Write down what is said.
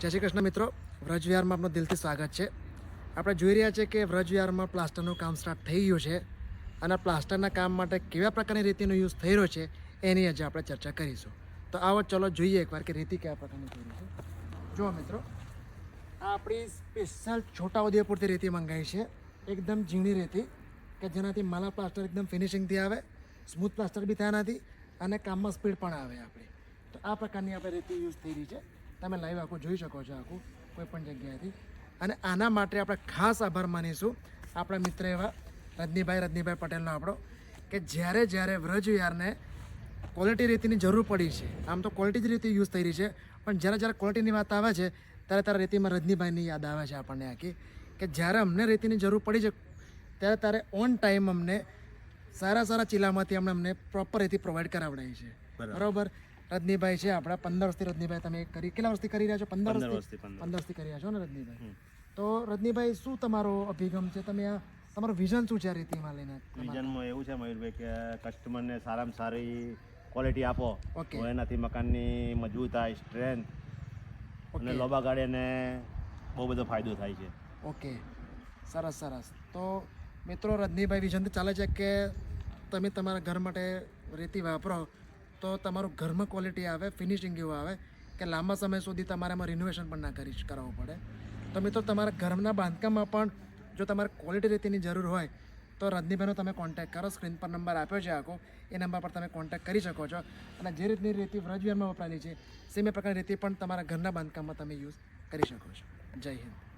જય શ્રી કૃષ્ણ મિત્રો, વ્રજવિહારમાં આપનું દિલથી સ્વાગત છે. આપણે જોઈ રહ્યા છીએ કે વ્રજવિહારમાં પ્લાસ્ટરનું કામ સ્ટાર્ટ થઈ ગયું છે અને પ્લાસ્ટરના કામ માટે કેવા પ્રકારની રેતીનો યુઝ થઈ રહ્યો છે એની આજે આપણે ચર્ચા કરીશું. તો આવો ચલો જોઈએ એકવાર કે રેતી કયા પ્રકારની થઈ રહી છે. જુઓ મિત્રો, આ આપણી સ્પેશિયલ છોટાઉદેપુરથી રેતી મંગાવી છે. એકદમ ઝીણી રેતી કે જેનાથી માલા પ્લાસ્ટર એકદમ ફિનિશિંગથી આવે, સ્મૂથ પ્લાસ્ટર બી થયા નથી અને કામમાં સ્પીડ પણ આવે આપણી. તો આ પ્રકારની આપણે રેતી યુઝ થઈ રહી છે. તમે લાઈવ આખું જોઈ શકો છો, આખું કોઈ પણ જગ્યાએથી. અને આના માટે આપણે ખાસ આભાર માનીશું આપણા મિત્ર એવા રજનીભાઈ પટેલનો આપણો, કે જ્યારે વ્રજવિહારને ક્વોલિટી રેતીની જરૂર પડી છે. આમ તો ક્વોલિટી જ રેતી યુઝ થઈ રહી છે, પણ જ્યારે ક્વોલિટીની વાત આવે છે ત્યારે રેતીમાં રજનીભાઈની યાદ આવે છે આપણને આખી, કે જ્યારે અમને રેતીની જરૂર પડી છે ત્યારે ઓન ટાઈમ અમને સારા ચીલામાંથી અમને પ્રોપર રેતી પ્રોવાઈડ કરાવડાવી છે. બરાબર. રજનીભાઈ છે આપણા 15 વર્ષથી. રજનીભાઈ તમે કેટલા વર્ષથી કરી રહ્યા છો? 15 વર્ષથી કરી રહ્યા છો ને રજનીભાઈ? તો રજનીભાઈ, શું તમારો અભિગમ છે? તમે આ તમારું વિઝન શું છે આ રેતીમાં લઈને? વિઝનમાં એવું છે મયુરભાઈ કે કસ્ટમરને સારામાં સારી ક્વોલિટી આપો તો એનાથી મકાનની મજબૂતાઈ, સ્ટ્રેન્થ અને લોબા ગાડીને બહુ બધો ફાયદો થાય છે. ઓકે, સરસ. તો મિત્રો, રજનીભાઈ વિઝનથી ચાલે છે કે તમે તમારા ઘર માટે રેતી વાપરો તો તમારું ઘરમાં ક્વોલિટી આવે, ફિનિશિંગ એવું આવે કે લાંબા સમય સુધી તમારે એમાં રિનોવેશન પણ ના કરાવવું પડે. તો મિત્રો, તમારા ઘરના બાંધકામમાં પણ જો તમારે ક્વોલિટી રેતીની જરૂર હોય તો રજનીભાઈનો તમે કોન્ટેક્ટ કરો. સ્ક્રીન પર નંબર આપ્યો છે આખો, એ નંબર પર તમે કોન્ટેક્ટ કરી શકો છો. અને જે રીતની રેતી વ્રજવિહારમાં વપરાયેલી છે સેમ એ પ્રકારની રેતી પણ તમારા ઘરના બાંધકામમાં તમે યુઝ કરી શકો છો. જય હિન્દ.